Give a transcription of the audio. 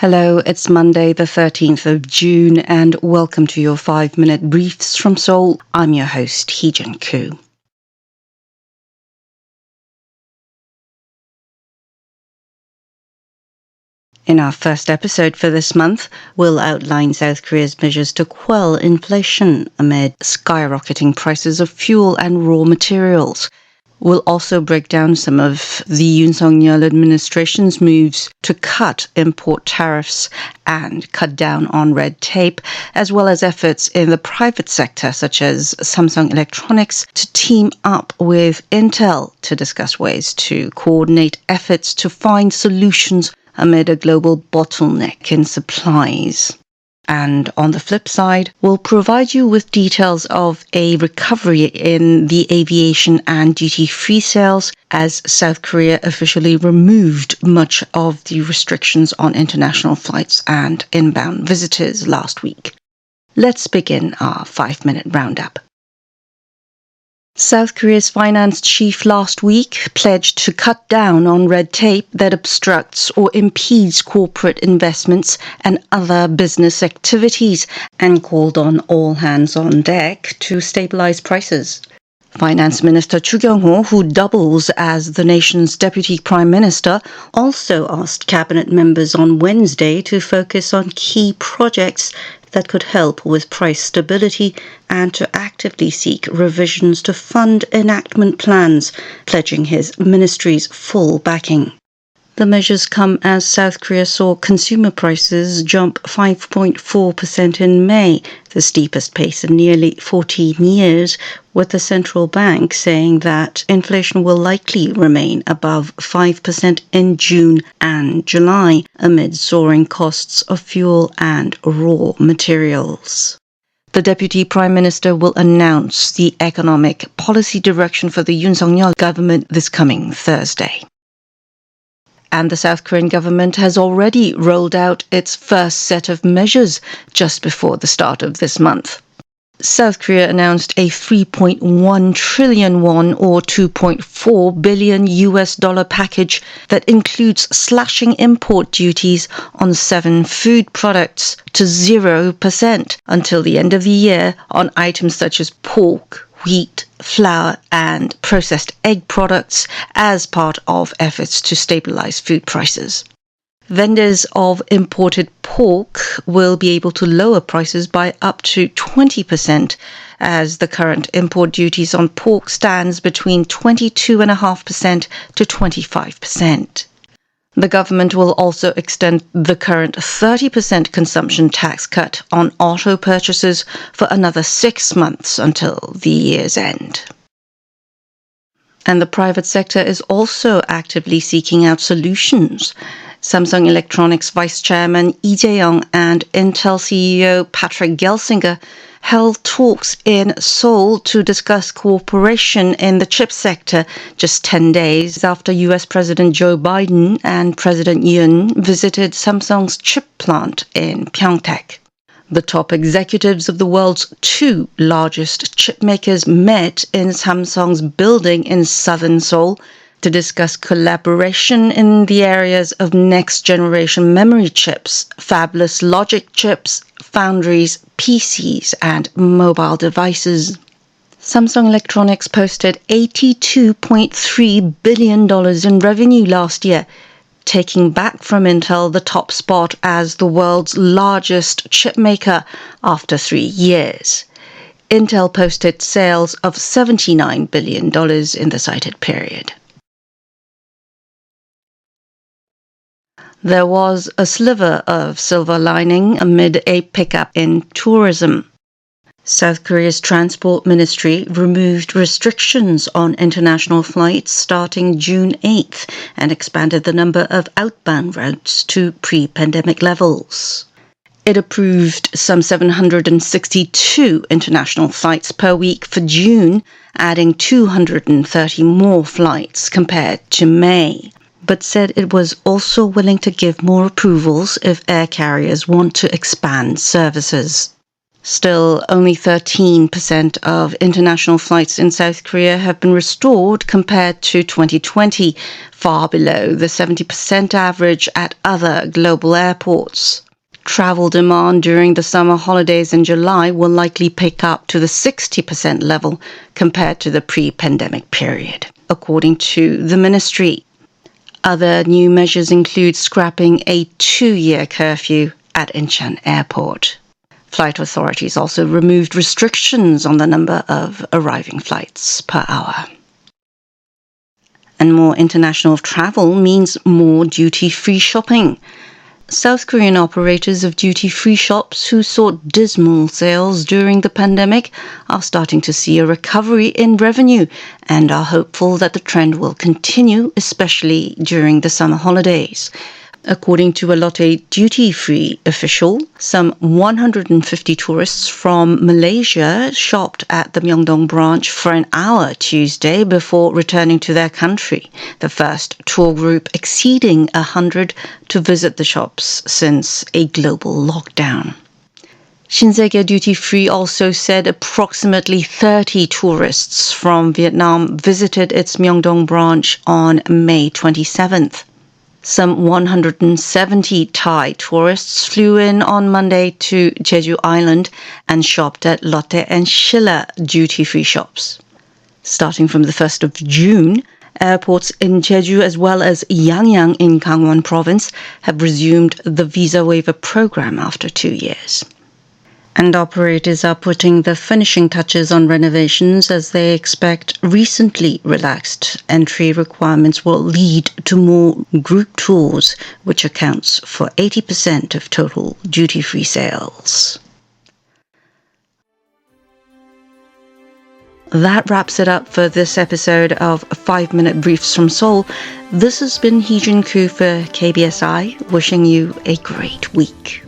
Hello, it's Monday, the 13th of June, and welcome to your 5-minute briefs from Seoul. I'm your host, Heejin Koo. In our first episode for this month, we'll outline South Korea's measures to quell inflation amid skyrocketing prices of fuel and raw materials. We'll also break down some of the Yoon Suk-yeol administration's moves to cut import tariffs and cut down on red tape, as well as efforts in the private sector, such as Samsung Electronics, to team up with Intel to discuss ways to coordinate efforts to find solutions amid a global bottleneck in supplies. And on the flip side, we'll provide you with details of a recovery in the aviation and duty-free sales as South Korea officially removed much of the restrictions on international flights and inbound visitors last week. Let's begin our 5-minute roundup. South Korea's finance chief last week pledged to cut down on red tape that obstructs or impedes corporate investments and other business activities and called on all hands on deck to stabilize prices. Finance Minister Chu Kyung-ho, who doubles as the nation's deputy prime minister, also asked cabinet members on Wednesday to focus on key projects that could help with price stability and to actively seek revisions to fund enactment plans, pledging his ministry's full backing. The measures come as South Korea saw consumer prices jump 5.4% in May, the steepest pace in nearly 14 years, with the central bank saying that inflation will likely remain above 5% in June and July amid soaring costs of fuel and raw materials. The Deputy Prime Minister will announce the economic policy direction for the Yoon Suk-yeol government this coming Thursday. And the South Korean government has already rolled out its first set of measures just before the start of this month. South Korea announced a 3.1 trillion won or $2.4 billion package that includes slashing import duties on 7 food products to 0% until the end of the year on items such as pork, wheat, flour, and processed egg products as part of efforts to stabilize food prices. Vendors of imported pork will be able to lower prices by up to 20%, as the current import duties on pork stands between 22.5% to 25%. The government will also extend the current 30% consumption tax cut on auto purchases for another 6 months until the year's end. And the private sector is also actively seeking out solutions. Samsung Electronics Vice Chairman Lee Jae-young and Intel CEO Patrick Gelsinger held talks in Seoul to discuss cooperation in the chip sector just 10 days after U.S. President Joe Biden and President Yoon visited Samsung's chip plant in Pyeongtaek. The top executives of the world's 2 largest chip makers met in Samsung's building in southern Seoul to discuss collaboration in the areas of next-generation memory chips, fabless logic chips, foundries, PCs, and mobile devices. Samsung Electronics posted $82.3 billion in revenue last year, taking back from Intel the top spot as the world's largest chip maker after 3 years. Intel posted sales of $79 billion in the cited period. There was a sliver of silver lining amid a pickup in tourism. South Korea's Transport Ministry removed restrictions on international flights starting June 8th and expanded the number of outbound routes to pre-pandemic levels. It approved some 762 international flights per week for June, adding 230 more flights compared to May, but said it was also willing to give more approvals if air carriers want to expand services. Still, only 13% of international flights in South Korea have been restored compared to 2020, far below the 70% average at other global airports. Travel demand during the summer holidays in July will likely pick up to the 60% level compared to the pre-pandemic period, according to the ministry. Other new measures include scrapping a 2-year curfew at Incheon Airport. Flight authorities also removed restrictions on the number of arriving flights per hour. And more international travel means more duty-free shopping. South Korean operators of duty-free shops who saw dismal sales during the pandemic are starting to see a recovery in revenue and are hopeful that the trend will continue, especially during the summer holidays. According to a Lotte duty-free official, some 150 tourists from Malaysia shopped at the Myeongdong branch for an hour Tuesday before returning to their country, the first tour group exceeding 100 to visit the shops since a global lockdown. Shinsegae Duty Free also said approximately 30 tourists from Vietnam visited its Myeongdong branch on May 27th. Some 170 Thai tourists flew in on Monday to Jeju Island and shopped at Lotte and Schiller duty-free shops. Starting from the 1st of June, airports in Jeju as well as Yangyang in Gangwon province have resumed the visa waiver program after 2 years. And operators are putting the finishing touches on renovations as they expect recently relaxed entry requirements will lead to more group tours, which accounts for 80% of total duty-free sales. That wraps it up for this episode of 5-Minute Briefs from Seoul. This has been Heejun Koo for KBSI, wishing you a great week.